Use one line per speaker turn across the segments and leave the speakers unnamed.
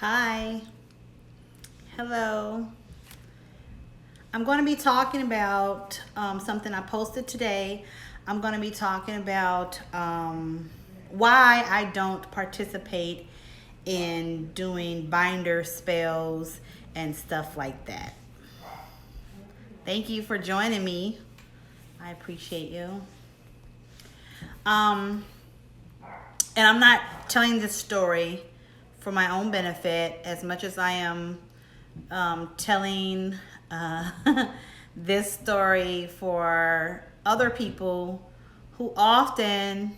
Hi. Hello. I'm going to be talking about something I posted today. I'm going to be talking about why I don't participate in doing binder spells and stuff like that. Thank you for joining me. I appreciate you. And I'm not telling this story for my own benefit as much as I am telling this story for other people who often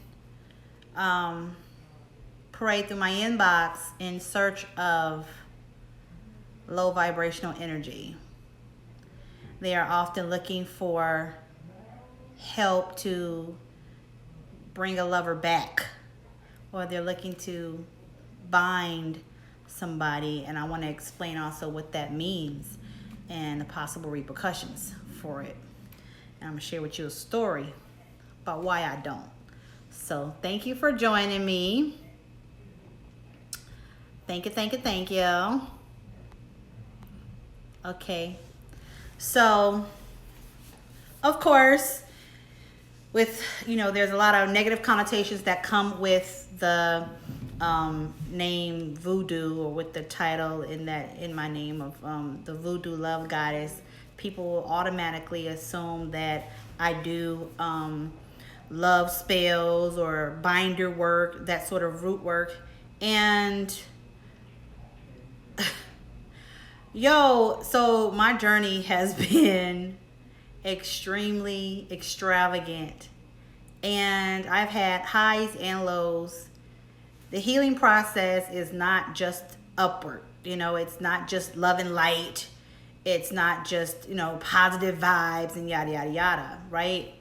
parade through my inbox in search of low vibrational energy. They are often looking for help to bring a lover back, or they're looking to bind somebody, and I want to explain also what that means and the possible repercussions for it. And I'm going to share with you a story about why I don't. So thank you for joining me. Thank you. Okay. So, of course, with, there's a lot of negative connotations that come with the name Voodoo, or with the title in my name of the Voodoo Love Goddess. People will automatically assume that I do love spells or binder work, that sort of root work. And so my journey has been extremely extravagant, and I've had highs and lows. The healing process is not just upward, it's not just love and light, it's not just positive vibes and yada yada yada, right?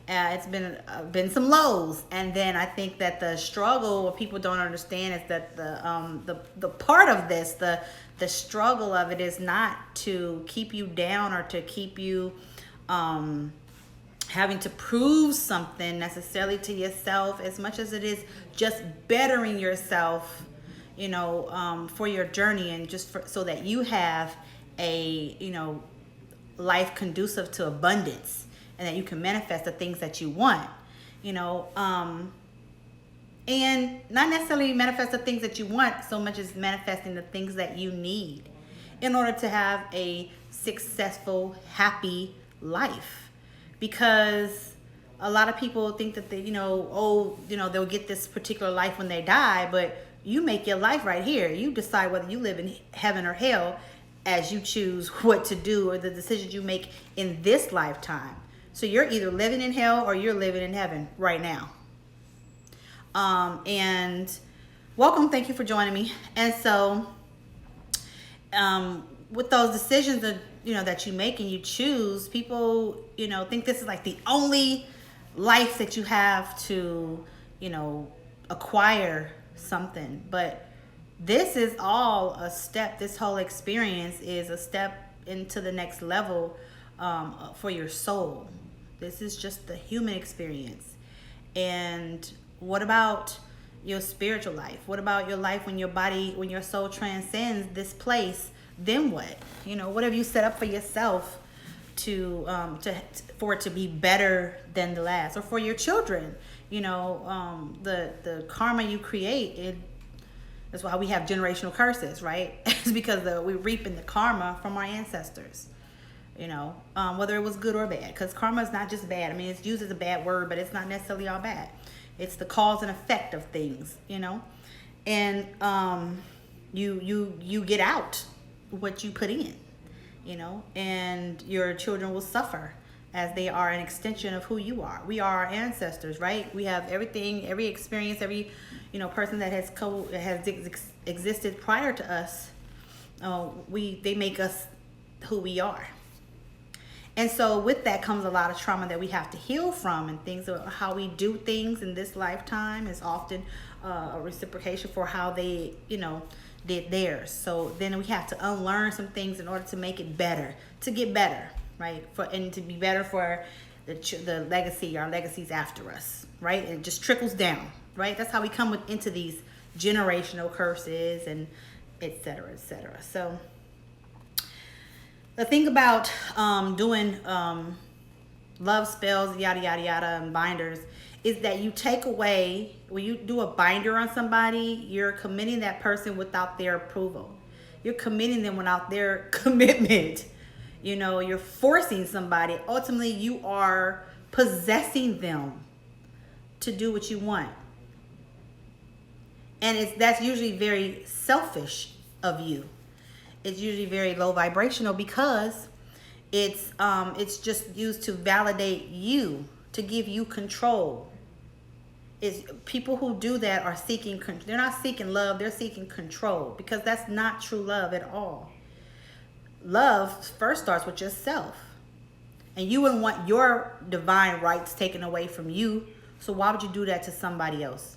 It's been some lows, and then I think that the struggle, what people don't understand, is that the part of this, the struggle of it, is not to keep you down or to keep you having to prove something necessarily to yourself, as much as it is just bettering yourself, for your journey, and just so that you have a life conducive to abundance, and that you can manifest the things that you want, and not necessarily manifest the things that you want so much as manifesting the things that you need in order to have a successful, happy life. Because a lot of people think that they'll get this particular life when they die, but you make your life right here. You decide whether you live in heaven or hell as you choose what to do, or the decisions you make in this lifetime. So you're either living in hell or you're living in heaven right now. And welcome, thank you for joining me. And so with those decisions that that you make and you choose, people think this is like the only life that you have to acquire something. But this is all a step. This whole experience is a step into the next level for your soul. This is just the human experience. And what about your spiritual life? What about your life when your soul transcends this place? Then what? What have you set up for yourself for it to be better than the last, or for your children? The karma you create. That's why we have generational curses, right? It's because we're reaping the karma from our ancestors. Whether it was good or bad, because karma is not just bad. I mean, it's used as a bad word, but it's not necessarily all bad. It's the cause and effect of things, and you get out what you put in, and your children will suffer, as they are an extension of who you are. We are our ancestors, right? We have everything, every experience, every person that has existed prior to us. They make us who we are. And so with that comes a lot of trauma that we have to heal from, and things of how we do things in this lifetime is often a reciprocation for how they did theirs. So then we have to unlearn some things in order to make it better, to get better, right? And to be better for the legacy, our legacies after us, right? And it just trickles down, right? That's how we come into these generational curses and etc., etc. So the thing about doing love spells, yada yada yada, and binders, is that you take away, when you do a binder on somebody, you're committing that person without their approval. You're committing them without their commitment. You know, you're forcing somebody. Ultimately, you are possessing them to do what you want. And that's usually very selfish of you. It's usually very low vibrational because it's just used to validate you, to give you control. Is people who do that are seeking, they're not seeking love, they're seeking control, because that's not true love at all. Love first starts with yourself, and you wouldn't want your divine rights taken away from you, so why would you do that to somebody else?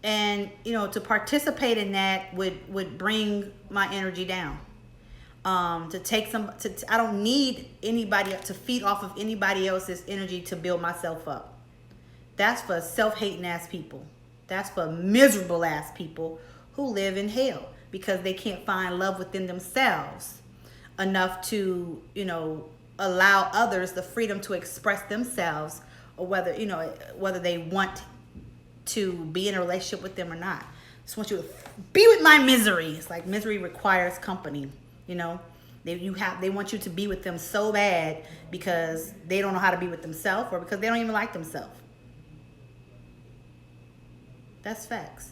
And you know, to participate in that would bring my energy down. To take I don't need anybody to feed off of anybody else's energy to build myself up. That's for self-hating ass people. That's for miserable ass people who live in hell because they can't find love within themselves enough to, you know, allow others the freedom to express themselves, or whether, you know, whether they want to be in a relationship with them or not. I just want you to be with my misery. It's like misery requires company, you know. They want you to be with them so bad because they don't know how to be with themselves, or because they don't even like themselves. That's facts.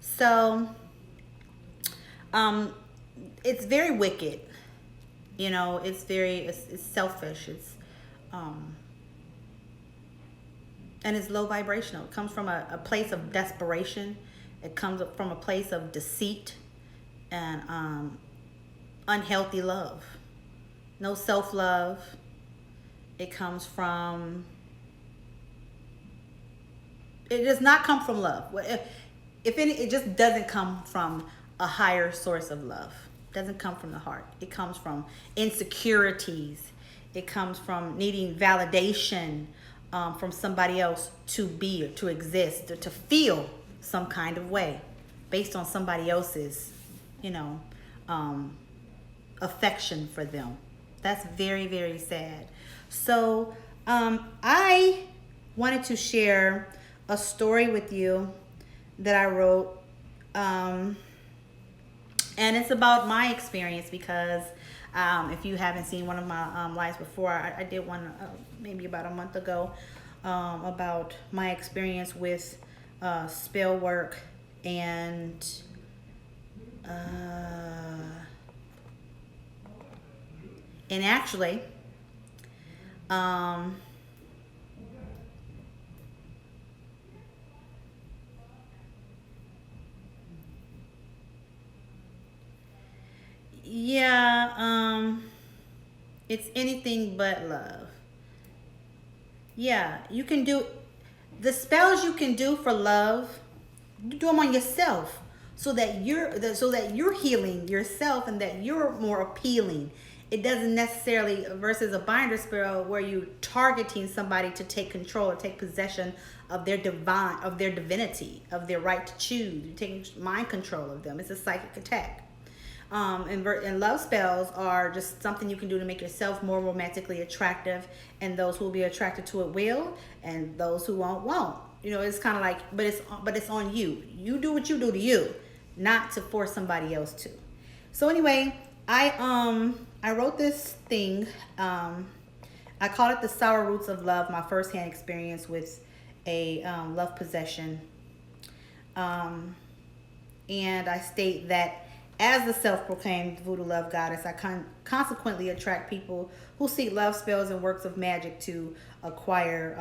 So, it's very wicked. You know, it's selfish. And it's low vibrational. It comes from a place of desperation. It comes from a place of deceit and unhealthy love. No self-love. It comes from... It does not come from love. If any, it just doesn't come from a higher source of love. It doesn't come from the heart. It comes from insecurities. It comes from needing validation from somebody else to be, or to exist, or to feel some kind of way based on somebody else's, you know, affection for them. That's very, very sad. So I wanted to share a story with you that I wrote, and it's about my experience, because if you haven't seen one of my lives before, I did one maybe about a month ago about my experience with spell work and actually it's anything but love. Yeah, you can do the spells you can do for love. You do them on yourself, so that you're healing yourself and that you're more appealing. It doesn't necessarily, versus a binder spell where you're targeting somebody to take control or take possession of their divinity, of their right to choose. You're taking mind control of them. It's a psychic attack. And love spells are just something you can do to make yourself more romantically attractive, and those who will be attracted to it will, and those who won't. You know, it's kind of like, but it's on you. You do what you do to you, not to force somebody else to. So anyway, I wrote this thing. I called it The Sour Roots of Love, my firsthand experience with a love possession. And I state that as the self-proclaimed voodoo love goddess, I consequently attract people who seek love spells and works of magic to acquire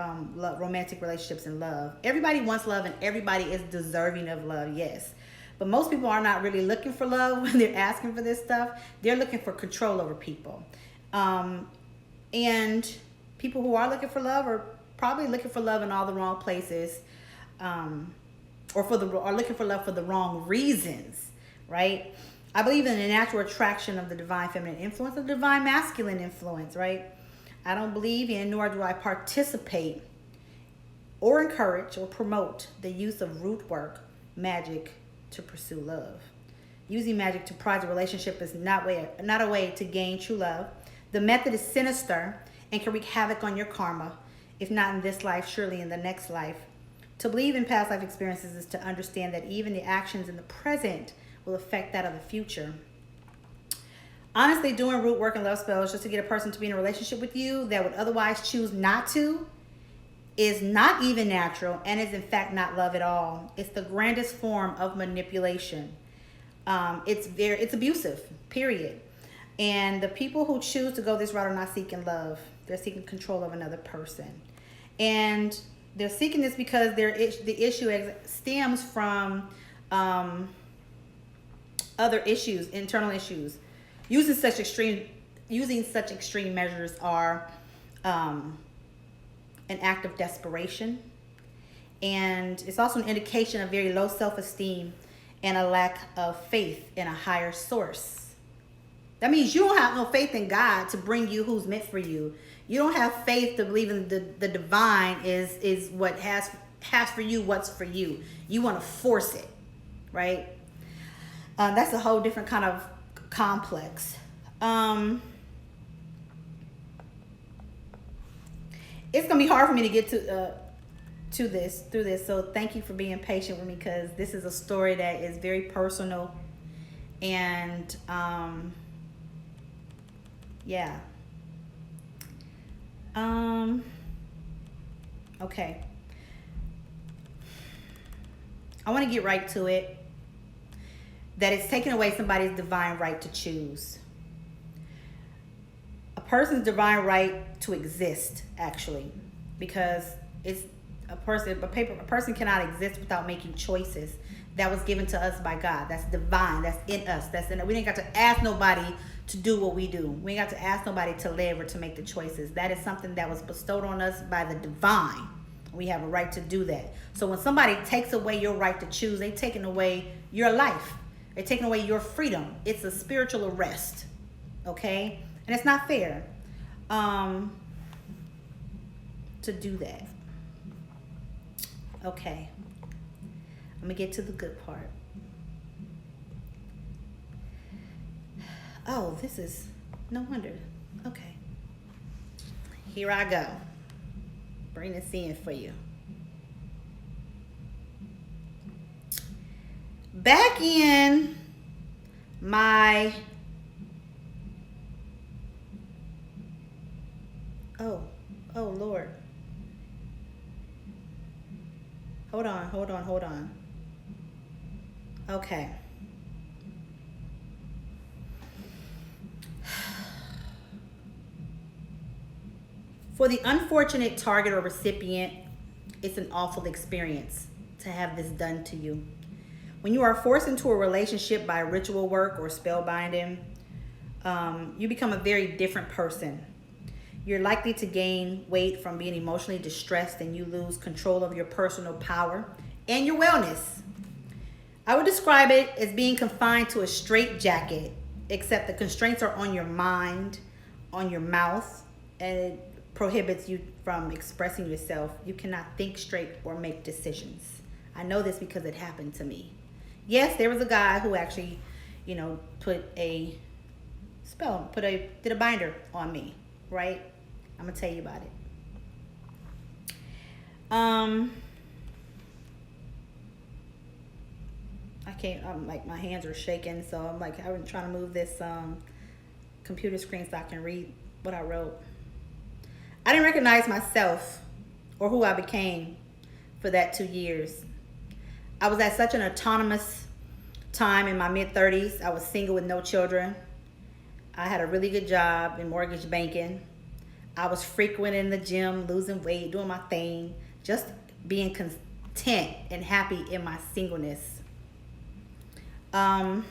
romantic relationships and love. Everybody wants love, and everybody is deserving of love, yes. But most people are not really looking for love when they're asking for this stuff. They're looking for control over people. And people who are looking for love are probably looking for love in all the wrong places, or looking for love for the wrong reasons, right? I believe in the natural attraction of the divine feminine influence, the divine masculine influence, right? I don't believe in, nor do I participate or encourage or promote the use of root work, magic, to pursue love. Using magic to prize a relationship is not a way to gain true love. The method is sinister and can wreak havoc on your karma. If not in this life, surely in the next life. To believe in past life experiences is to understand that even the actions in the present will affect that of the future. Honestly, doing root work and love spells just to get a person to be in a relationship with you that would otherwise choose not to is not even natural and is in fact not love at all. It's the grandest form of manipulation. It's abusive, period. And the people who choose to go this route are not seeking love. They're seeking control of another person. And they're seeking this because the issue stems from other issues, internal issues. Using such extreme measures are an act of desperation, and it's also an indication of very low self-esteem and a lack of faith in a higher source. That means you don't have no faith in God to bring you who's meant for you. You don't have faith to believe in the divine is what has for you what's for you. You want to force it, right? That's a whole different kind of complex. It's gonna be hard for me to get through this. So thank you for being patient with me, because this is a story that is very personal, and yeah. Okay. I want to get right to it. That it's taking away somebody's divine right to choose. A person's divine right to exist, actually, because it's a person cannot exist without making choices. That was given to us by God. That's divine. That's in us. We ain't got to ask nobody to do what we do. We ain't got to ask nobody to live or to make the choices. That is something that was bestowed on us by the divine. We have a right to do that. So when somebody takes away your right to choose, they're taking away your life. They're taking away your freedom. It's a spiritual arrest. Okay? And it's not fair to do that. Okay. I'm going to get to the good part. Oh, this is no wonder. Okay. Here I go. Bring this in for you. Back in my oh Lord. Hold on. Okay. For the unfortunate target or recipient, it's an awful experience to have this done to you. When you are forced into a relationship by ritual work or spell binding, you become a very different person. You're likely to gain weight from being emotionally distressed, and you lose control of your personal power and your wellness. I would describe it as being confined to a straitjacket, except the constraints are on your mind, on your mouth, and it prohibits you from expressing yourself. You cannot think straight or make decisions. I know this because it happened to me. Yes, there was a guy who actually, did a binder on me, right? I'm gonna tell you about it. My hands are shaking, so I'm trying to move this computer screen so I can read what I wrote. I didn't recognize myself or who I became for that 2 years. I was at such an autonomous time in my mid-30s. I was single with no children. I had a really good job in mortgage banking. I was frequenting the gym, losing weight, doing my thing, just being content and happy in my singleness. I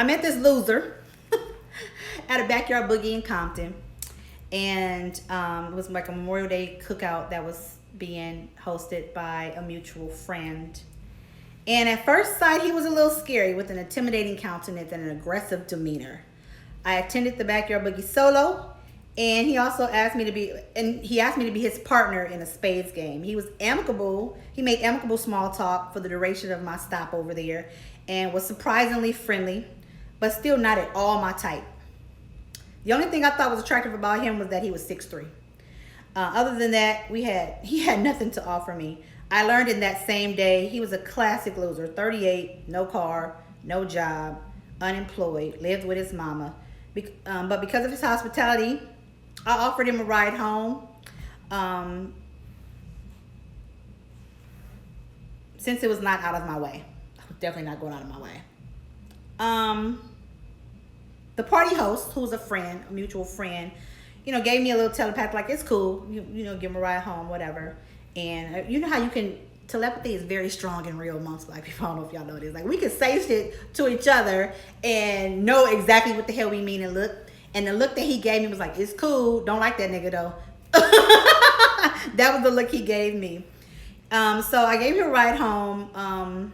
met this loser at a backyard boogie in Compton, and it was like a Memorial Day cookout that was being hosted by a mutual friend. And at first sight, he was a little scary with an intimidating countenance and an aggressive demeanor. I attended the backyard boogie solo, And he also asked me to be, his partner in a spades game. He was amicable. He made amicable small talk for the duration of my stop over there, and was surprisingly friendly, but still not at all my type. The only thing I thought was attractive about him was that he was 6'3". Other than that, he had nothing to offer me. I learned in that same day he was a classic loser. 38, no car, no job, unemployed, lived with his mama. But because of his hospitality, I offered him a ride home. Since it was not out of my way. I was definitely not going out of my way. The party host, who was a mutual friend, gave me a little telepath, like, it's cool, give him a ride home, whatever. And you know how telepathy is very strong and real amongst Black people. I don't know if y'all know this. Like, we can say shit to each other and know exactly what the hell we mean and look. And the look that he gave me was like, it's cool. Don't like that nigga though. That was the look he gave me. So I gave him a ride home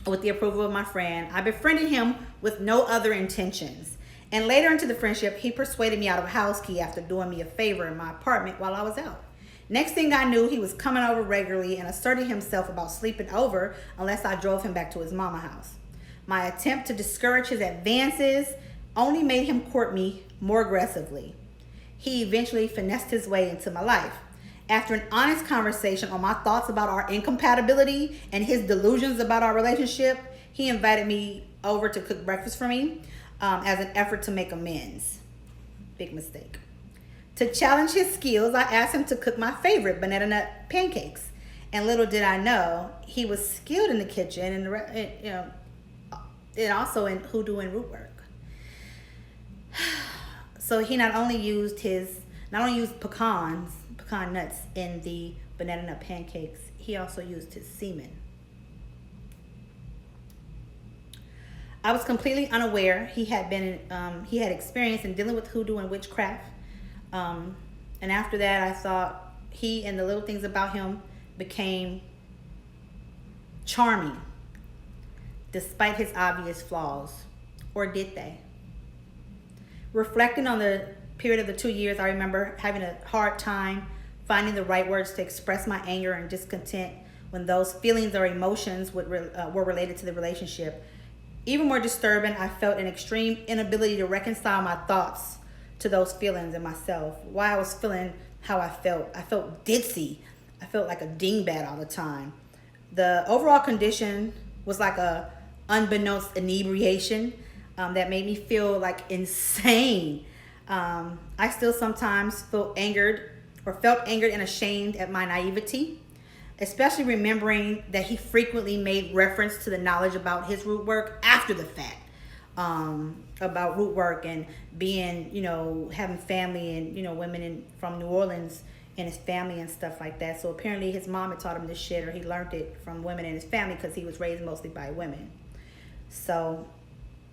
with the approval of my friend. I befriended him with no other intentions. And later into the friendship, he persuaded me out of a house key after doing me a favor in my apartment while I was out. Next thing I knew, he was coming over regularly and asserting himself about sleeping over unless I drove him back to his mama house. My attempt to discourage his advances only made him court me more aggressively. He eventually finessed his way into my life. After an honest conversation on my thoughts about our incompatibility and his delusions about our relationship, he invited me over to cook breakfast for me as an effort to make amends. Big mistake. To challenge his skills, I asked him to cook my favorite banana nut pancakes. And little did I know, he was skilled in the kitchen and also in Hoodoo and Rootwork. So he not only used pecan nuts in the banana nut pancakes, he also used his semen. I was completely unaware he had experience in dealing with hoodoo and witchcraft. And after that, I thought he and the little things about him became charming, despite his obvious flaws. Or did they? Reflecting on the period of the 2 years, I remember having a hard time finding the right words to express my anger and discontent when those feelings or emotions were related to the relationship. Even more disturbing, I felt an extreme inability to reconcile my thoughts to those feelings in myself. Why I was feeling how I felt. I felt ditzy. I felt like a dingbat all the time. The overall condition was like a unbeknownst inebriation that made me feel like insane. I still sometimes felt angered and ashamed at my naivety, especially remembering that he frequently made reference to the knowledge about his root work after the fact, about root work and being, having family and, women from New Orleans in his family and stuff like that. So apparently his mom had taught him this shit, or he learned it from women in his family because he was raised mostly by women. So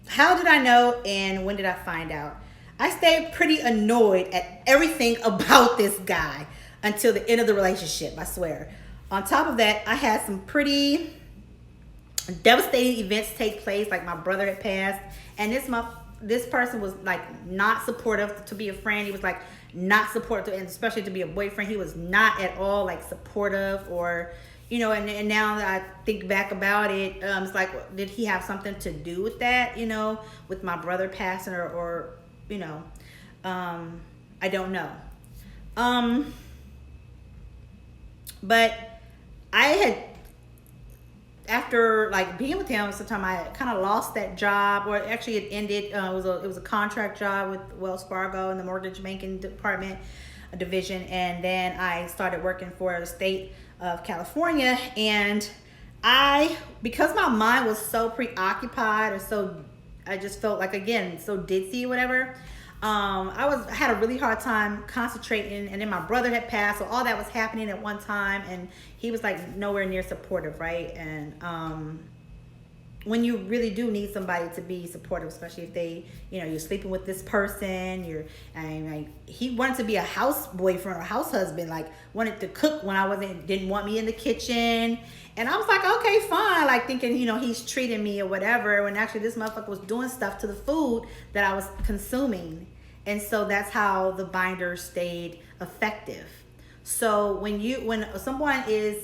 how did I know and when did I find out? I stayed pretty annoyed at everything about this guy until the end of the relationship, I swear. On top of that, I had some pretty devastating events take place, like my brother had passed, and this person was like not supportive to be a friend. He was like not supportive, and especially to be a boyfriend. He was not at all like supportive, or and now that I think back about it, it's like, did he have something to do with that, with my brother passing, or I don't know. But I had, after like being with him, sometime I kind of lost that job, or actually it ended. It was a contract job with Wells Fargo in the mortgage banking department division, and then I started working for the state of California. And because my mind was so preoccupied, I just felt like, again, so ditzy or whatever. I had a really hard time concentrating, and then my brother had passed, so all that was happening at one time, and he was like nowhere near supportive, right? And when you really do need somebody to be supportive, especially if they, you're sleeping with this person, he wanted to be a house boyfriend or house husband, like wanted to cook when didn't want me in the kitchen. And I was like, okay, fine, like thinking, he's treating me or whatever, when actually this motherfucker was doing stuff to the food that I was consuming. And so that's how the binder stayed effective. So when someone is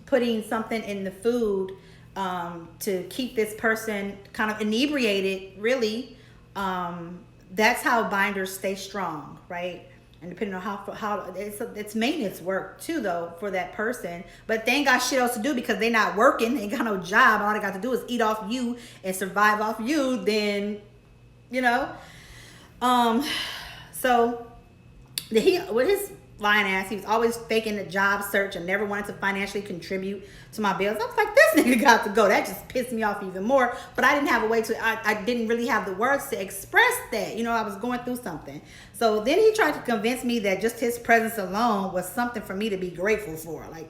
putting something in the food to keep this person kind of inebriated, really, that's how binders stay strong, right? And depending on how it's maintenance work too, though, for that person. But they ain't got shit else to do because they not working. They ain't got no job. All they got to do is eat off you and survive off you. Then, you know. So with his lying ass, he was always faking a job search and never wanted to financially contribute to my bills. I was like, this nigga got to go. That just pissed me off even more. But I didn't have a way to, I didn't really have the words to express that. You know, I was going through something. So then he tried to convince me that just his presence alone was something for me to be grateful for. Like,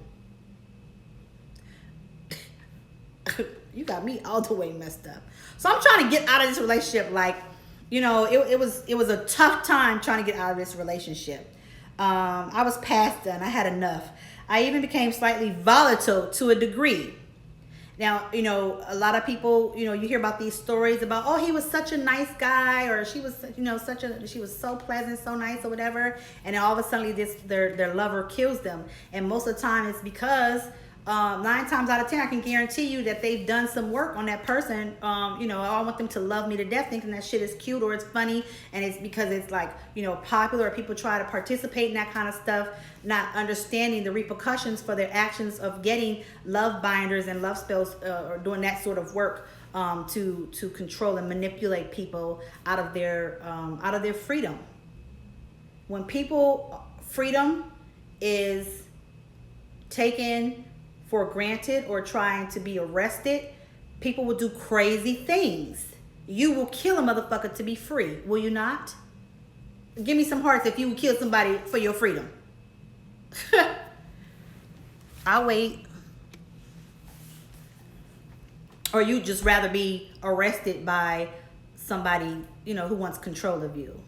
you got me all the way messed up. So I'm trying to get out of this relationship. Like, you know, it was a tough time trying to get out of this relationship. I was past done. I had enough. I even became slightly volatile to a degree. Now, you know, a lot of people, you know, you hear about these stories about, oh, he was such a nice guy, or she was, you know, she was so pleasant, so nice, or whatever. And then all of a sudden, their lover kills them. And most of the time, it's because 9 times out of 10, I can guarantee you that they've done some work on that person. You know, I want them to love me to death, thinking that shit is cute or it's funny, and it's because it's like, you know, popular, or people try to participate in that kind of stuff, not understanding the repercussions for their actions of getting love binders and love spells, or doing that sort of work to control and manipulate people out of their freedom. When freedom is taken for granted or trying to be arrested, people will do crazy things. You will kill a motherfucker to be free, will you not? Give me some hearts if you would kill somebody for your freedom. I'll wait. Or you just rather be arrested by somebody, you know, who wants control of you.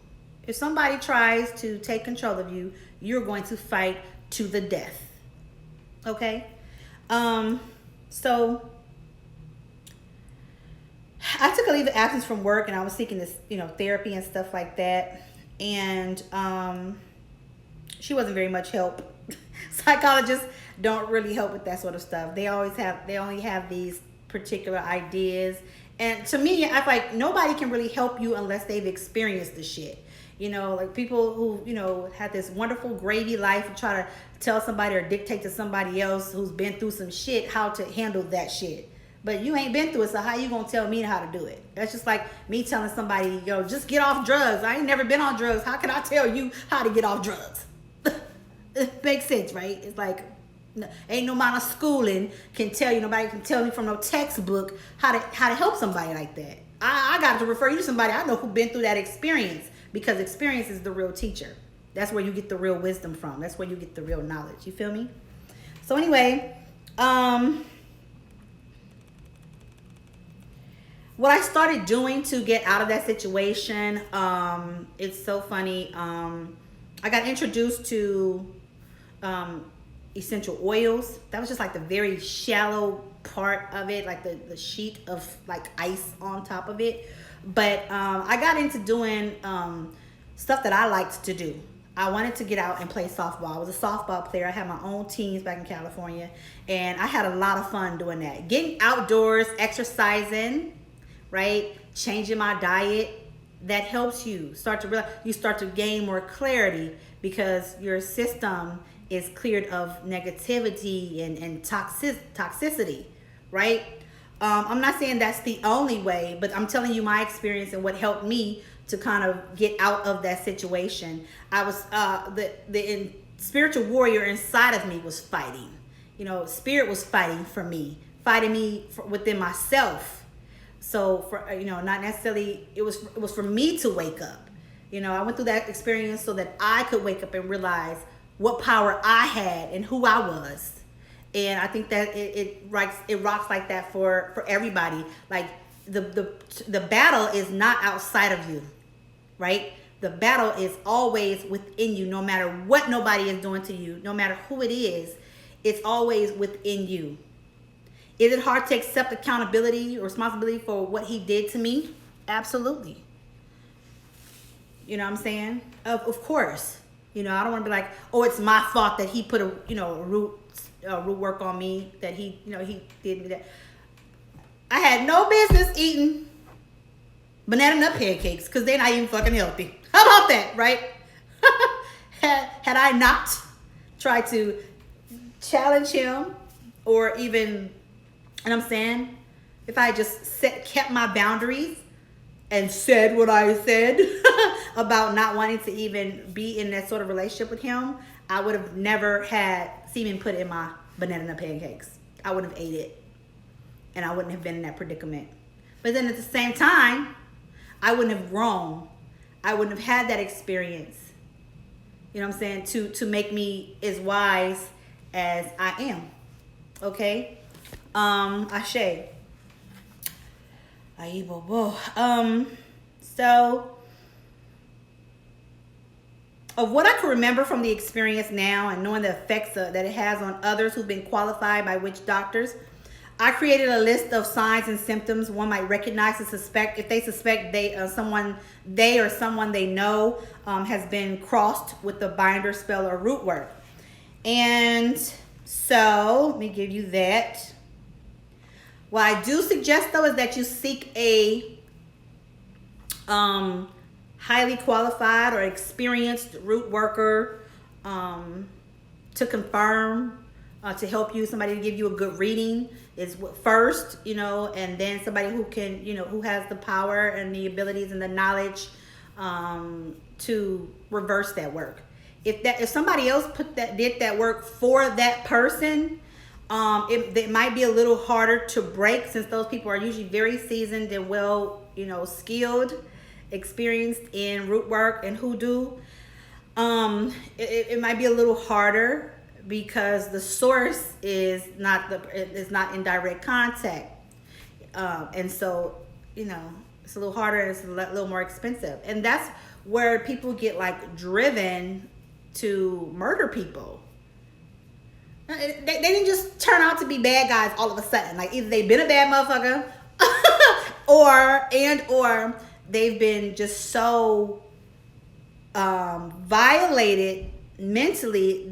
If somebody tries to take control of you, you're going to fight to the death. Okay? So I took a leave of absence from work, and I was seeking this, you know, therapy and stuff like that. And she wasn't very much help. Psychologists don't really help with that sort of stuff. They only have these particular ideas. And to me, I feel like nobody can really help you unless they've experienced the shit. You know, like people who, you know, had this wonderful gravy life and try to tell somebody or dictate to somebody else who's been through some shit how to handle that shit. But you ain't been through it, so how you gonna tell me how to do it? That's just like me telling somebody, yo, just get off drugs. I ain't never been on drugs. How can I tell you how to get off drugs? It makes sense, right? It's like, ain't no amount of schooling can tell you, nobody can tell me from no textbook how to help somebody like that. I got to refer you to somebody I know who's been through that experience, because experience is the real teacher. That's where you get the real wisdom from. That's where you get the real knowledge. You feel me? So anyway, what I started doing to get out of that situation, it's so funny. I got introduced to essential oils. That was just like the very shallow part of it, like the sheet of like ice on top of it. But I got into doing stuff that I liked to do. I wanted to get out and play softball. I was a softball player. I had my own teams back in California, and I had a lot of fun doing that. Getting outdoors, exercising, right? Changing my diet. That helps you start to realize, you start to gain more clarity, because your system is cleared of negativity and toxicity, right? I'm not saying that's the only way, but I'm telling you my experience and what helped me to kind of get out of that situation. I was the spiritual warrior inside of me was fighting. You know, spirit was fighting fighting me within myself. So for, you know, not necessarily, it was for me to wake up. You know, I went through that experience so that I could wake up and realize what power I had and who I was. And I think that it rocks like that for everybody. Like the battle is not outside of you, right? The battle is always within you, no matter what nobody is doing to you, no matter who it is, it's always within you. Is it hard to accept accountability or responsibility for what he did to me? Absolutely. You know what I'm saying? Of course. You know, I don't want to be like, oh, it's my fault that he put a root work on me, that he did me that. I had no business eating banana nut pancakes because they're not even fucking healthy. How about that, right? had I not tried to challenge him, or even, you know what I'm saying, if I just kept my boundaries and said what I said about not wanting to even be in that sort of relationship with him, I would have never had semen put in my banana nut pancakes. I wouldn't have ate it, and I wouldn't have been in that predicament. But then at the same time, I wouldn't have grown. I wouldn't have had that experience, you know what I'm saying, to make me as wise as I am. Okay? Ashe. So, of what I can remember from the experience now and knowing the effects that it has on others who've been qualified by witch doctors, I created a list of signs and symptoms one might recognize and suspect if they suspect someone they know has been crossed with the binder, spell, or root work. And so, let me give you that. What I do suggest, though, is that you seek a highly qualified or experienced root worker to confirm, to help you, somebody to give you a good reading is first, and then somebody who can, who has the power and the abilities and the knowledge to reverse that work. If somebody else did that work for that person, it might be a little harder to break, since those people are usually very seasoned and well, skilled, experienced in root work and hoodoo. It might be a little harder because the source is not in direct contact, and so it's a little harder and it's a little more expensive, and that's where people get like driven to murder people. They didn't just turn out to be bad guys all of a sudden. Like, either they've been a bad motherfucker or they've been just so violated mentally,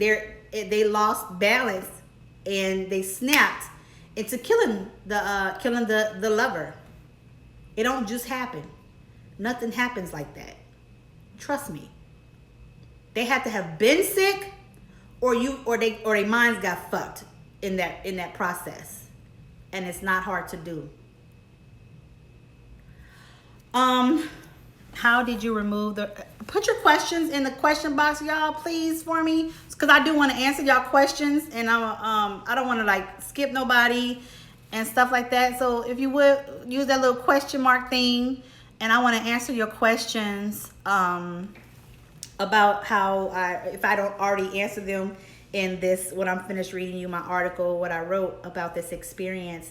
they lost balance and they snapped into killing the lover. It don't just happen. Nothing happens like that. Trust me. They had to have been sick, or their minds got fucked in that process, and it's not hard to do. How did you remove put your questions in the question box, y'all, please, for me, because I do want to answer y'all questions, and I don't want to like skip nobody and stuff like that. So if you would use that little question mark thing, and I want to answer your questions about how if I don't already answer them in this, when I'm finished reading you my article, what I wrote about this experience.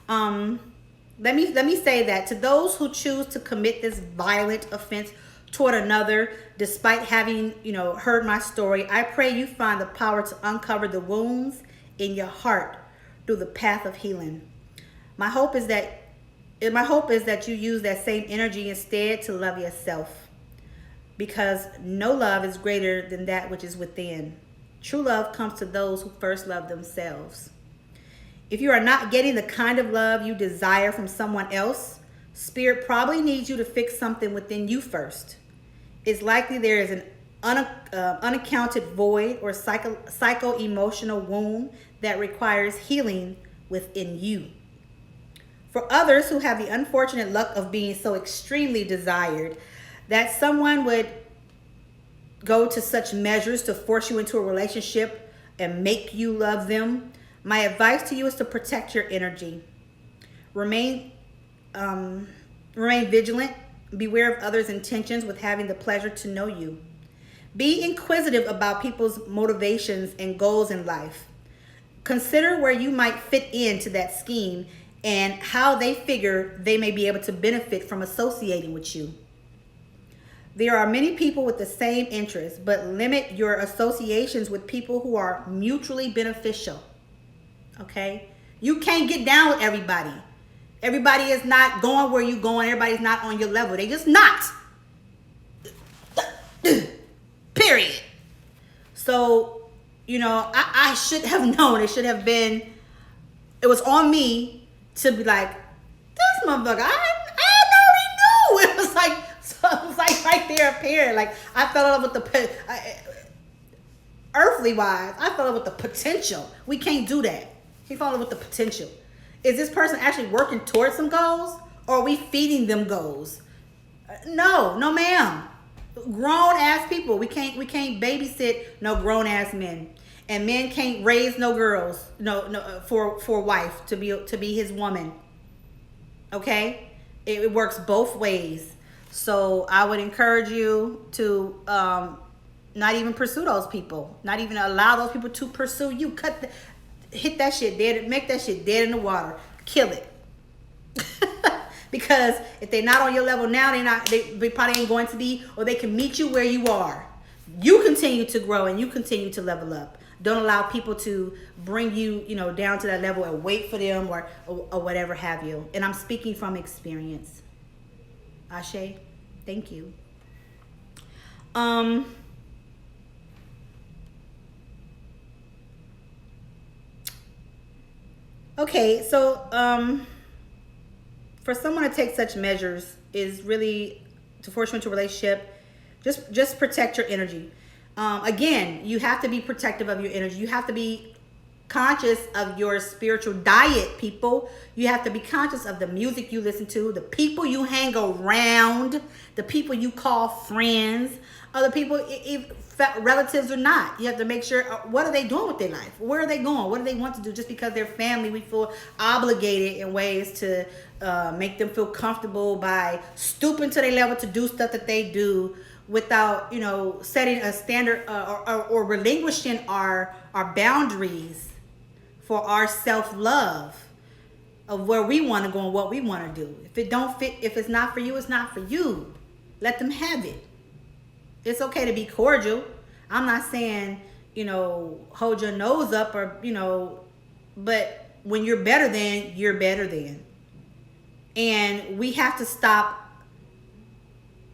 Let me say that to those who choose to commit this violent offense toward another, despite having heard my story, I pray you find the power to uncover the wounds in your heart through the path of healing. My hope is that you use that same energy instead to love yourself, because no love is greater than that which is within. True love comes to those who first love themselves. If you are not getting the kind of love you desire from someone else, Spirit probably needs you to fix something within you first. It's likely there is an unaccounted void or psycho-emotional wound that requires healing within you. For others who have the unfortunate luck of being so extremely desired that someone would go to such measures to force you into a relationship and make you love them, my advice to you is to protect your energy. Remain vigilant. Beware of others' intentions with having the pleasure to know you. Be inquisitive about people's motivations and goals in life. Consider where you might fit into that scheme and how they figure they may be able to benefit from associating with you. There are many people with the same interests, but limit your associations with people who are mutually beneficial. Okay? You can't get down with everybody. Everybody is not going where you're going. Everybody's not on your level. They just not. period. So, you know, I should have known. It should have been, it was on me to be like, this motherfucker, I already knew. It was like, so it was like right there apparent. Like, I fell in love with the, earthly wise, I fell in love with the potential. We can't do that. He fell in love with the potential. Is this person actually working towards some goals? Or are we feeding them goals? No ma'am. Grown ass people. We can't babysit no grown ass men. And men can't raise no girls for a wife to be his woman. Okay? It works both ways. So I would encourage you to not even pursue those people. Not even allow those people to pursue you. Hit that shit dead. Make that shit dead in the water. Kill it. Because if they're not on your level now, they probably ain't going to be, or they can meet you where you are. You continue to grow and you continue to level up. Don't allow people to bring you, down to that level and wait for them or whatever have you. And I'm speaking from experience. Ashe, thank you. Okay, so for someone to take such measures is really to force you into a relationship. Just protect your energy. Again, you have to be protective of your energy. You have to be conscious of your spiritual diet, people. You have to be conscious of the music you listen to, the people you hang around, the people you call friends, other people, relatives or not. You have to make sure, what are they doing with their life? Where are they going? What do they want to do? Just because they're family, we feel obligated in ways to make them feel comfortable by stooping to their level to do stuff that they do without, setting a standard or relinquishing our boundaries for our self-love of where we want to go and what we want to do. If it don't fit, if it's not for you, it's not for you. Let them have it. It's okay to be cordial. I'm not saying, hold your nose up or, but when you're better than, you're better than. And we have to stop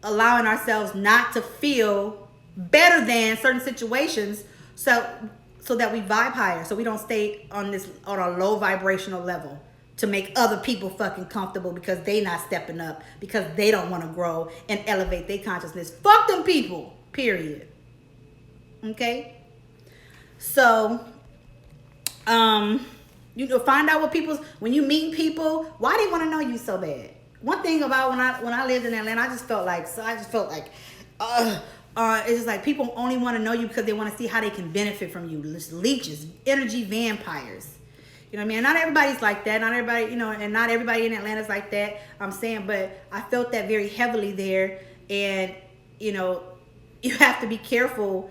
allowing ourselves not to feel better than certain situations so that we vibe higher, so we don't stay on a low vibrational level to make other people fucking comfortable because they not stepping up, because they don't want to grow and elevate their consciousness. Fuck them people, period. Okay? So, find out what when you meet people, why they want to know you so bad. One thing about when I lived in Atlanta, I just felt like it's just like people only want to know you because they want to see how they can benefit from you. Leeches, energy vampires. You know what I mean? Not everybody's like that. Not everybody, and not everybody in Atlanta is like that. I'm saying, but I felt that very heavily there. And, you have to be careful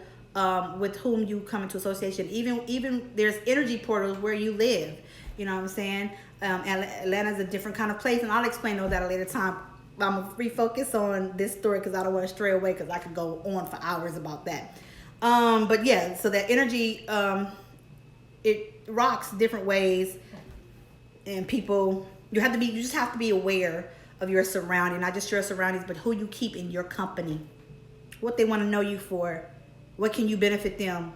with whom you come into association. Even there's energy portals where you live. You know what I'm saying? Atlanta's a different kind of place, and I'll explain those at a later time. I'm going to refocus on this story because I don't want to stray away because I could go on for hours about that. But yeah, so that energy, it rocks different ways, and people, you just have to be aware of your surrounding, not just your surroundings, but who you keep in your company, what they want to know you for, what can you benefit them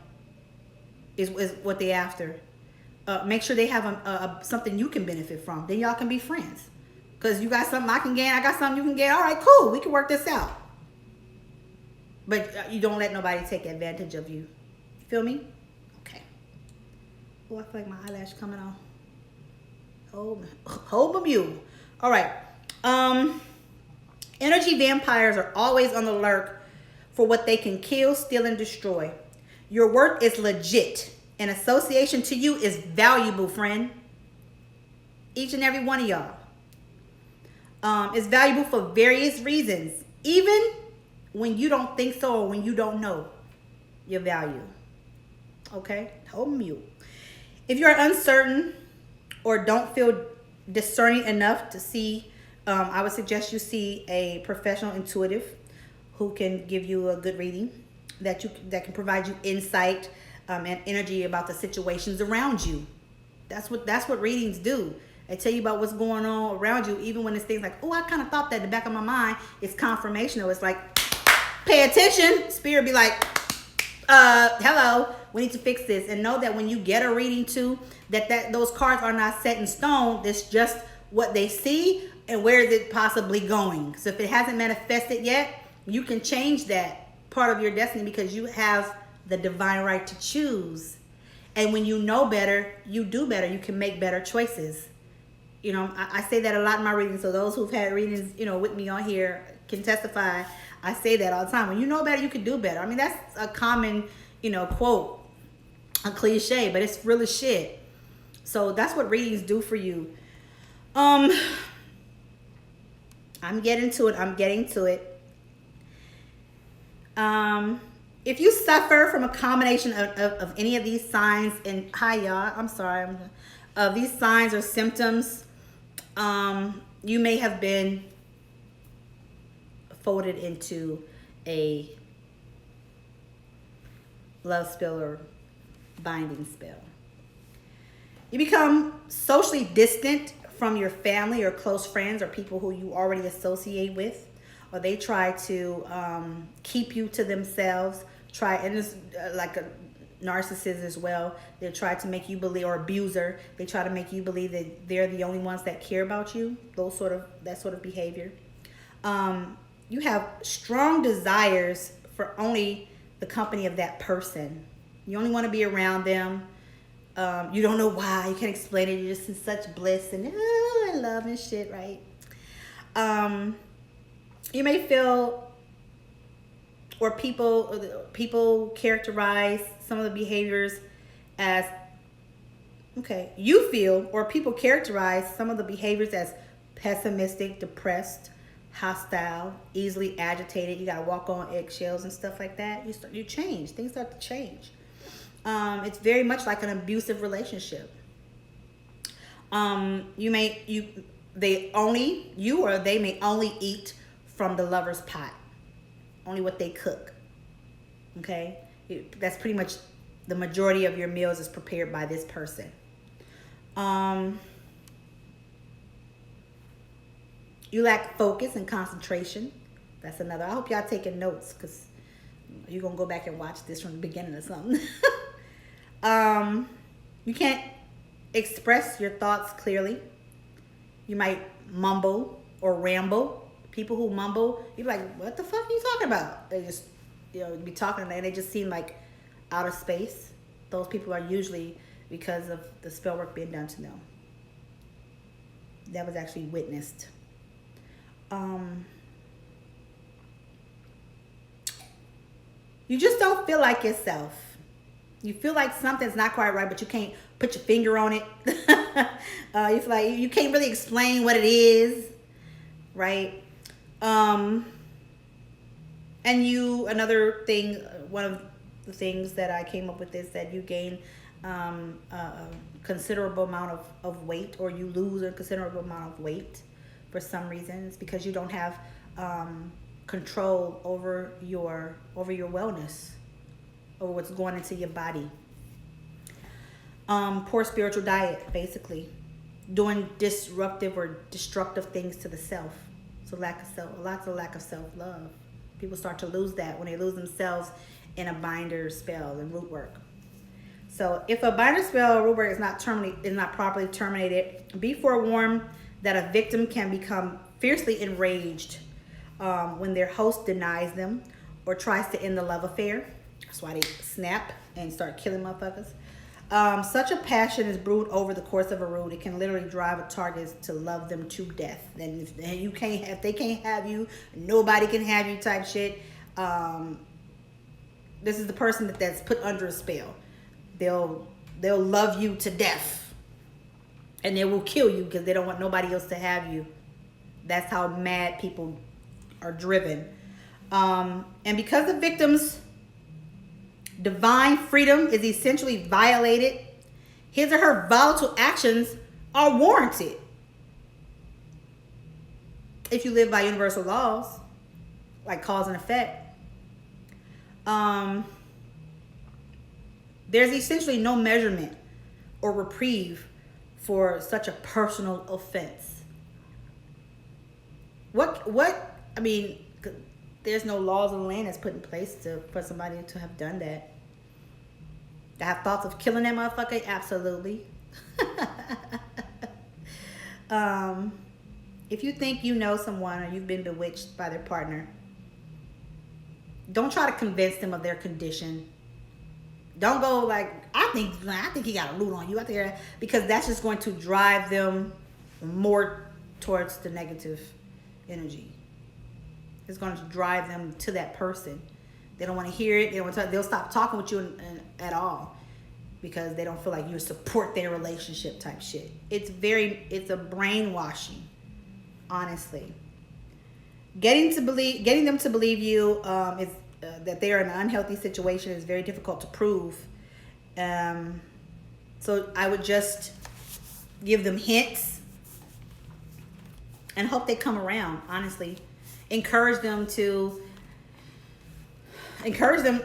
is what they after. Make sure they have something you can benefit from. Then y'all can be friends. Because you got something I can gain, I got something you can gain. All right, cool. We can work this out. But you don't let nobody take advantage of you. You feel me? Okay. Oh, I feel like my eyelash coming off. Hold my mule. All right. Energy vampires are always on the lurk for what they can kill, steal, and destroy. Your work is legit. And association to you is valuable, friend. Each and every one of y'all. It's valuable for various reasons. Even when you don't think so or when you don't know your value. Okay? Hold mute. If you're uncertain or don't feel discerning enough to see, I would suggest you see a professional intuitive who can give you a good reading that can provide you insight and energy about the situations around you. That's what readings do. They tell you about what's going on around you, even when it's things like, oh, I kind of thought that in the back of my mind. It's confirmational. It's like, pay attention. Spirit be like, Hello, we need to fix this. And know that when you get a reading too, that those cards are not set in stone. It's just what they see and where is it possibly going. So if it hasn't manifested yet, you can change that part of your destiny because you have the divine right to choose. And when you know better, you do better. You can make better choices. You know, I say that a lot in my readings. So those who've had readings, you know, with me on here can testify. I say that all the time. When you know better, you can do better. I mean, that's a common, you know, quote, a cliche, but it's really shit. So that's what readings do for you. I'm getting to it. If you suffer from a combination of any of these signs, and hi y'all, I'm sorry, of these signs or symptoms, you may have been folded into a love spell or binding spell. You become socially distant from your family or close friends or people who you already associate with, or they try to keep you to themselves. And it's like a narcissist as well. They try to make you believe, or abuser, they try to make you believe that they're the only ones that care about you. That sort of behavior. You have strong desires for only the company of that person. You only want to be around them. You don't know why. You can't explain it. You're just in such bliss and love and shit, right? You may feel, or people characterize some of the behaviors as, you feel, or people characterize some of the behaviors as pessimistic, depressed, hostile, easily agitated. You gotta walk on eggshells and stuff like that. You change. Things start to change. It's very much like an abusive relationship. They may only eat from the lover's pot. Only what they cook. Okay? That's pretty much the majority of your meals is prepared by this person. You lack focus and concentration. That's another. I hope y'all taking notes because you're going to go back and watch this from the beginning or something. You can't express your thoughts clearly. You might mumble or ramble. People who mumble, you're like, what the fuck are you talking about? They just, be talking and they just seem like out of space. Those people are usually because of the spell work being done to them. That was actually witnessed. You just don't feel like yourself. You feel like something's not quite right, but you can't put your finger on it. You feel like you can't really explain what it is, right? And another thing, one of the things that I came up with is that you gain a considerable amount of weight, or you lose a considerable amount of weight for some reason. It's because you don't have control over your wellness, over what's going into your body. Poor spiritual diet, basically. Doing disruptive or destructive things to the self. So lots of lack of self-love. People start to lose that when they lose themselves in a binder spell and root work. So if a binder spell or root work is not properly terminated, be forewarned that a victim can become fiercely enraged when their host denies them or tries to end the love affair. That's why they snap and start killing motherfuckers. Such a passion is brewed over the course of a root. It can literally drive a target to love them to death. And if they can't have you, nobody can have you type shit. This is the person that's put under a spell. They'll love you to death. And they will kill you because they don't want nobody else to have you. That's how mad people are driven. And because the victim's divine freedom is essentially violated, his or her volatile actions are warranted. If you live by universal laws, like cause and effect, there's essentially no measurement or reprieve for such a personal offense. There's no laws of the land that's put in place for somebody to have done that. I have thoughts of killing that motherfucker? Absolutely. If you think you know someone or you've been bewitched by their partner, don't try to convince them of their condition. Don't go like, I think he got a loot on you out there, because that's just going to drive them more towards the negative energy. It's going to drive them to that person. They don't want to hear it. They'll stop talking with you at all, because they don't feel like you support their relationship type shit. It's a brainwashing, honestly. Getting them to believe you is that they are in an unhealthy situation is very difficult to prove. So I would just give them hints and hope they come around, honestly. Encourage them,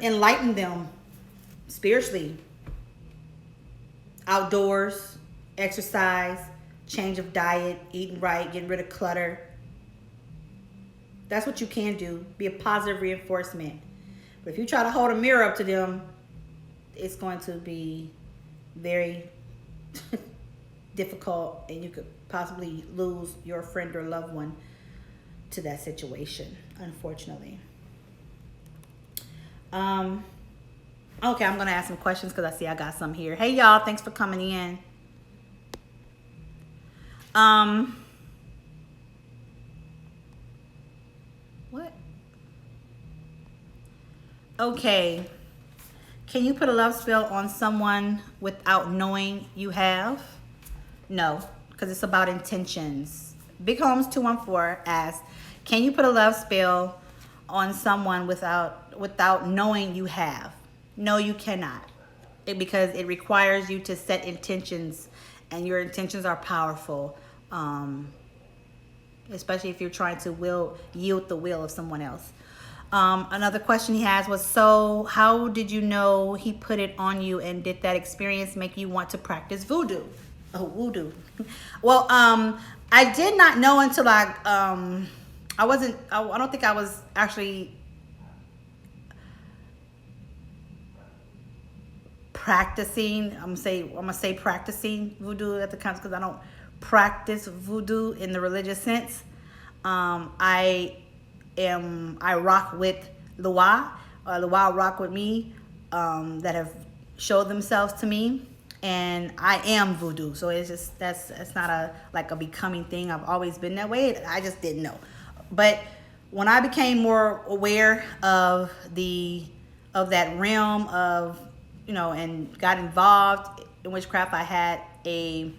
enlighten them spiritually. Outdoors, exercise, change of diet, eating right, getting rid of clutter. That's what you can do. Be a positive reinforcement. But if you try to hold a mirror up to them, it's going to be very difficult, and you could possibly lose your friend or loved one to that situation, unfortunately. Okay, I'm gonna ask some questions because I see I got some here. Hey y'all, thanks for coming in. What? Okay. Can you put a love spell on someone without knowing you have? No, because it's about intentions. Big Homes 214 asks, can you put a love spell on someone without knowing you have? No, you cannot. Because it requires you to set intentions, and your intentions are powerful. Especially if you're trying to yield the will of someone else. Another question he has was, so how did you know he put it on you, and did that experience make you want to practice voodoo? Oh, voodoo. Well, I did not know until I don't think I was actually practicing. I'm gonna say practicing voodoo at the time, because I don't practice voodoo in the religious sense. I rock with Lua rock with me, that have showed themselves to me, and I am voodoo. So it's just that's not a becoming thing. I've always been that way. I just didn't know. But when I became more aware of that realm of, and got involved in witchcraft, I had a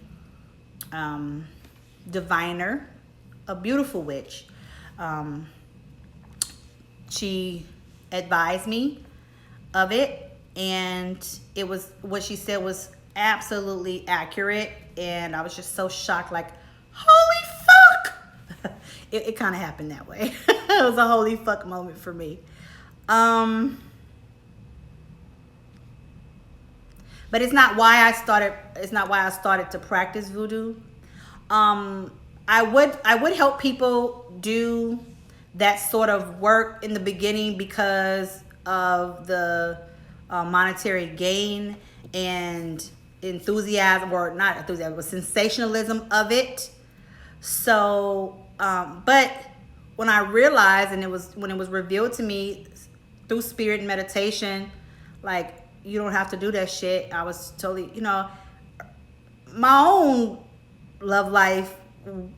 diviner, a beautiful witch. She advised me of it, and it was, what she said was absolutely accurate, and I was just so shocked, like, holy fuck. It kind of happened that way. It was a holy fuck moment for me. But it's not why I started to practice voodoo. I would help people do that sort of work in the beginning because of the monetary gain and enthusiasm, or not enthusiasm, but sensationalism of it. So, but when I realized, and when it was revealed to me through spirit and meditation, like, you don't have to do that shit. I was totally, my own love life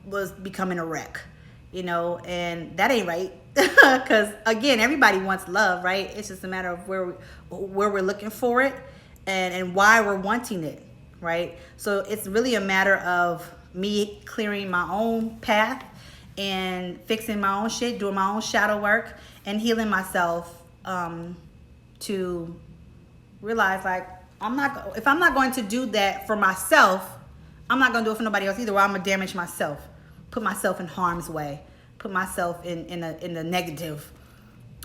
was becoming a wreck, and that ain't right. Because again, everybody wants love, right? It's just a matter of where we're looking for it, and why we're wanting it, right? So it's really a matter of me clearing my own path and fixing my own shit, doing my own shadow work, and healing myself, to realize, like, if I'm not going to do that for myself, I'm not going to do it for nobody else either, or I'm going to damage myself, put myself in harm's way, put myself in the negative.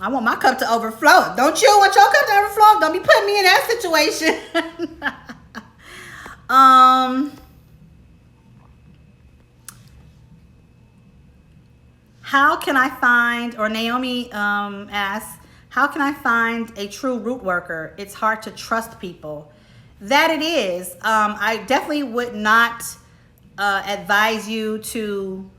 I want my cup to overflow. Don't you want your cup to overflow? Don't be putting me in that situation. How can I find, or Naomi asks, how can I find a true root worker? It's hard to trust people. that it is. I definitely would not advise you to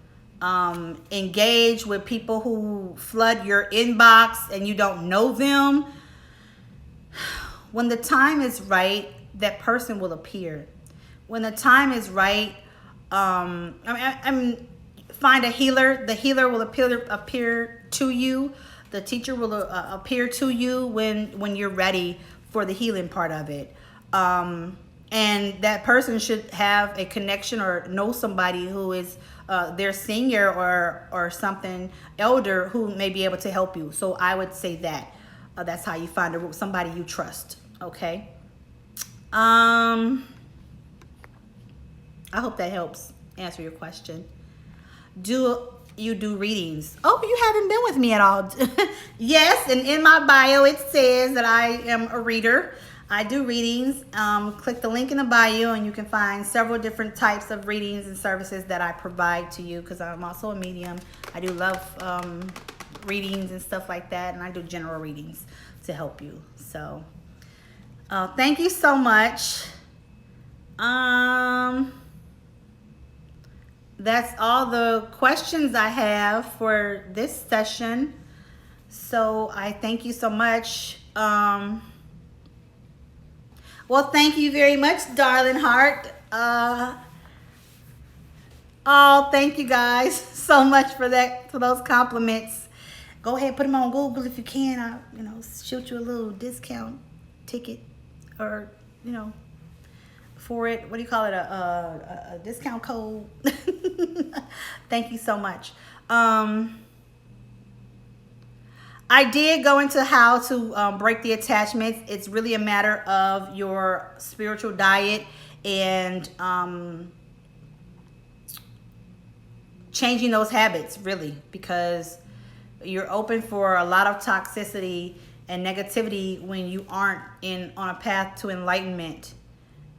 engage with people who flood your inbox and you don't know them. When the time is right, that person will appear. When the time is right, find a healer. The healer will appear to you. The teacher will appear to you when you're ready for the healing part of it. And that person should have a connection or know somebody who is their senior or something elder who may be able to help you. So I would say that that's how you find somebody you trust. Okay. I hope that helps answer your question. Do you do readings? Oh, you haven't been with me at all. Yes, and in my bio it says that I am a reader. I do readings. Click the link in the bio and you can find several different types of readings and services that I provide to you, because I'm also a medium. I do love readings and stuff like that, and I do general readings to help you. So thank you so much. That's all the questions I have for this session. So I thank you so much. Well, thank you very much, darling heart. Oh, thank you guys so much for those compliments. Go ahead, put them on Google if you can. I'll, shoot you a little discount ticket, or, for it. What do you call it? A discount code. Thank you so much. I did go into how to break the attachments. It's really a matter of your spiritual diet and changing those habits, really, because you're open for a lot of toxicity and negativity when you aren't on a path to enlightenment.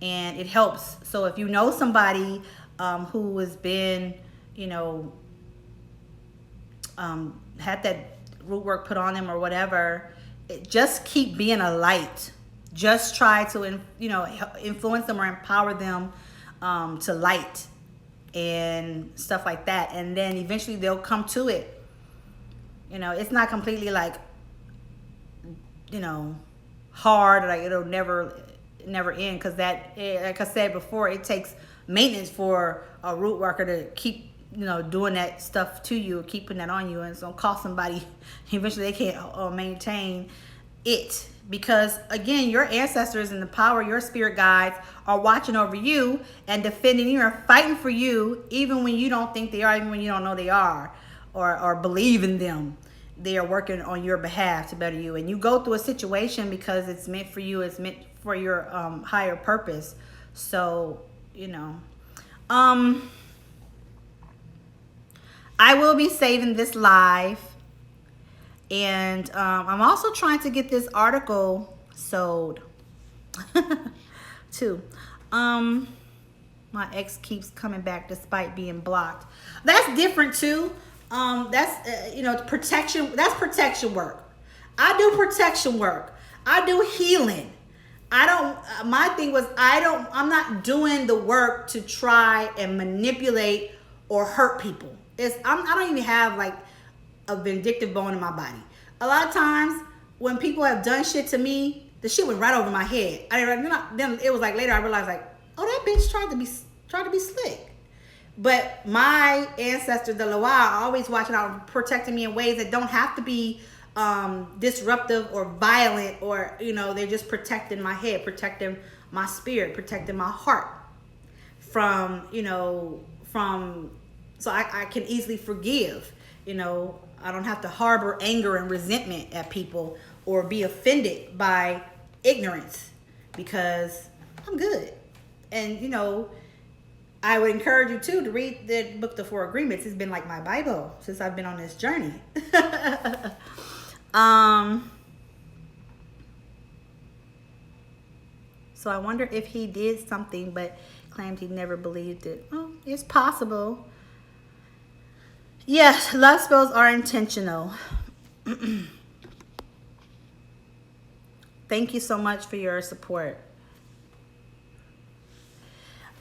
And it helps. So if you know somebody who has been, had that root work put on them or whatever, just keep being a light. Just try to, influence them or empower them to light and stuff like that. And then eventually they'll come to it. It's not completely like, hard, like it'll never end, because that, like I said before, it takes maintenance for a root worker to keep doing that stuff to you, keep putting that on you, and it's gonna cost somebody. Eventually they can't maintain it, because again, your ancestors and the power, your spirit guides are watching over you and defending you and fighting for you, even when you don't think they are, even when you don't know they are, or believe in them. They are working on your behalf to better you, and you go through a situation because it's meant for you. It's meant for your higher purpose. So I will be saving this live, and I'm also trying to get this article sold too. My ex keeps coming back despite being blocked. That's different too. That's protection. That's protection work. I do protection work. I do healing. My thing was, I'm not doing the work to try and manipulate or hurt people. I don't even have like a vindictive bone in my body. A lot of times when people have done shit to me, the shit went right over my head. Then it was like later I realized, like, oh, that bitch tried to be slick. But my ancestors, the Loa, are always watching out and protecting me in ways that don't have to be disruptive or violent, or they're just protecting my head, protecting my spirit, protecting my heart from so I can easily forgive. I don't have to harbor anger and resentment at people or be offended by ignorance, because I'm good. And I would encourage you too to read the book, The Four Agreements. It's been like my Bible since I've been on this journey. So I wonder if he did something but claimed he never believed it. Oh, it's possible. Yes, love spells are intentional. Thank you so much for your support.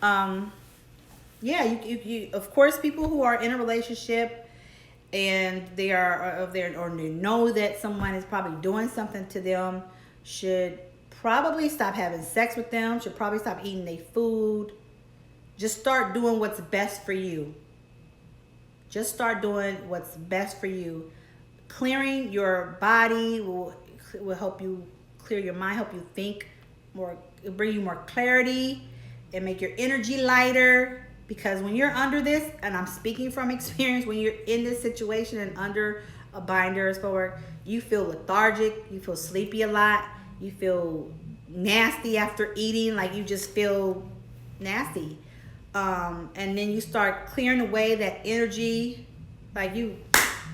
Yeah, you of course, people who are in a relationship and they are of their, or they know that someone is probably doing something to them, should probably stop having sex with them, should probably stop eating their food. Just start doing what's best for you. Just start doing what's best for you. Clearing your body will help you clear your mind, help you think more, bring you more clarity, and make your energy lighter. Because when you're under this, and I'm speaking from experience, when you're in this situation and under a binder or spell, you feel lethargic, you feel sleepy a lot, you feel nasty after eating, like you just feel nasty. And then you start clearing away that energy, like you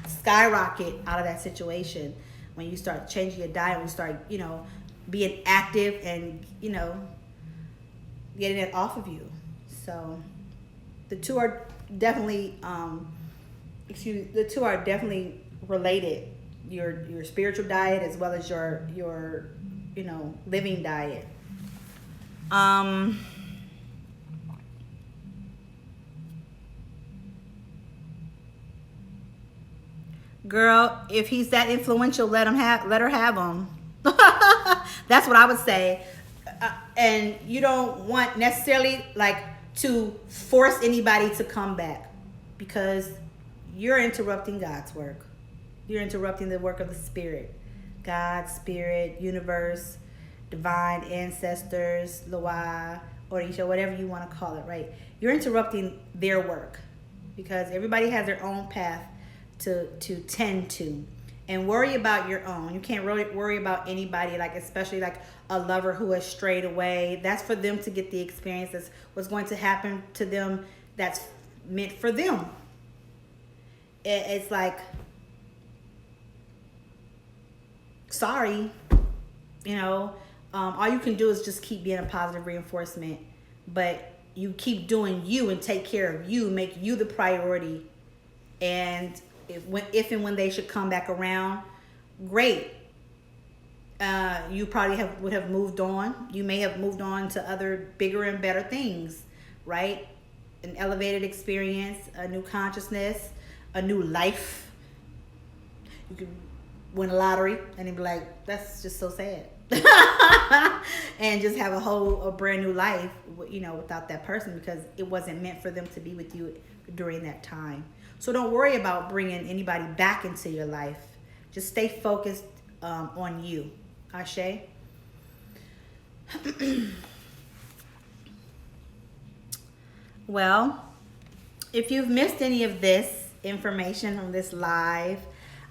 skyrocket out of that situation when you start changing your diet, when you start, being active and, getting it off of you. So the two are definitely the two are definitely related. Your spiritual diet as well as your living diet. Girl, if he's that influential, let her have him. That's what I would say. And you don't want necessarily like to force anybody to come back, because you're interrupting God's work. You're interrupting the work of the Spirit. God, Spirit, universe, divine ancestors, Loa, Orisha, whatever you want to call it, right? You're interrupting their work, because everybody has their own path to tend to, and worry about your own. You can't really worry about anybody, like especially like a lover who has strayed away. That's for them to get the experience. That's what's going to happen to them. That's meant for them. It's like, sorry, all you can do is just keep being a positive reinforcement, but you keep doing you and take care of you, make you the priority. And if and when they should come back around, great. You probably would have moved on. You may have moved on to other bigger and better things, right? An elevated experience, a new consciousness, a new life. You could win a lottery and be like, that's just so sad. And just have a brand new life, without that person, because it wasn't meant for them to be with you during that time. So don't worry about bringing anybody back into your life. Just stay focused on you. Ashe. Well, if you've missed any of this information from this live,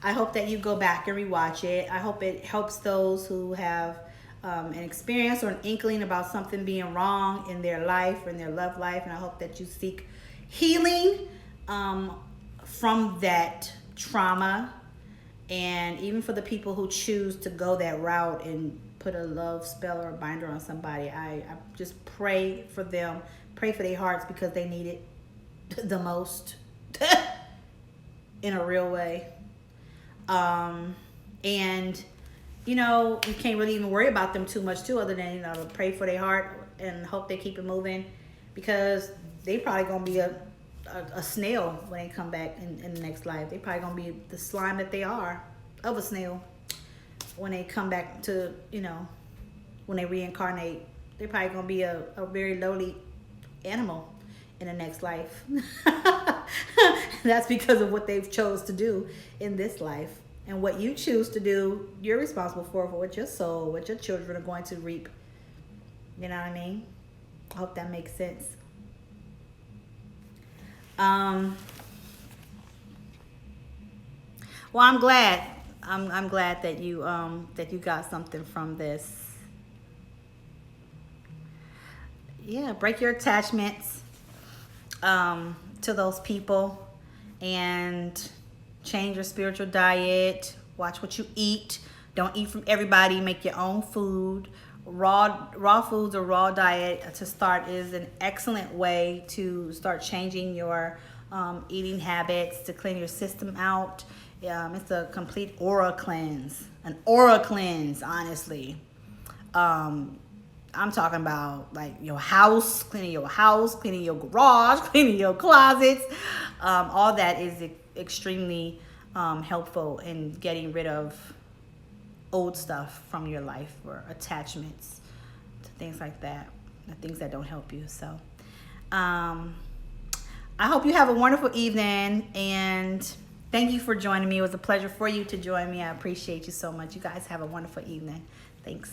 I hope that you go back and rewatch it. I hope it helps those who have an experience or an inkling about something being wrong in their life or in their love life. And I hope that you seek healing from that trauma. And even for the people who choose to go that route and put a love spell or a binder on somebody, I just pray for them, pray for their hearts, because they need it the most in a real way. And you can't really even worry about them too much too, other than pray for their heart and hope they keep it moving, because they probably gonna be a snail when they come back in the next life. They probably gonna be the slime that they are of a snail when they come back to, when they reincarnate. They're probably gonna be a very lowly animal in the next life. That's because of what they've chose to do in this life. And what you choose to do, you're responsible for what your soul, what your children are going to reap. You know what I mean? I hope that makes sense. Well, I'm glad. I'm glad that you got something from this. Yeah, break your attachments to those people and change your spiritual diet. Watch what you eat. Don't eat from everybody. Make your own food. Raw foods or raw diet to start is an excellent way to start changing your eating habits, to clean your system out. It's a complete aura cleanse. An aura cleanse, honestly. I I'm talking about like your house, cleaning your garage, cleaning your closets. All that is extremely helpful in getting rid of old stuff from your life, or attachments to things like that, the things that don't help you. So I hope you have a wonderful evening, and thank you for joining me. It was a pleasure for you to join me. I appreciate you so much. You guys have a wonderful evening. Thanks.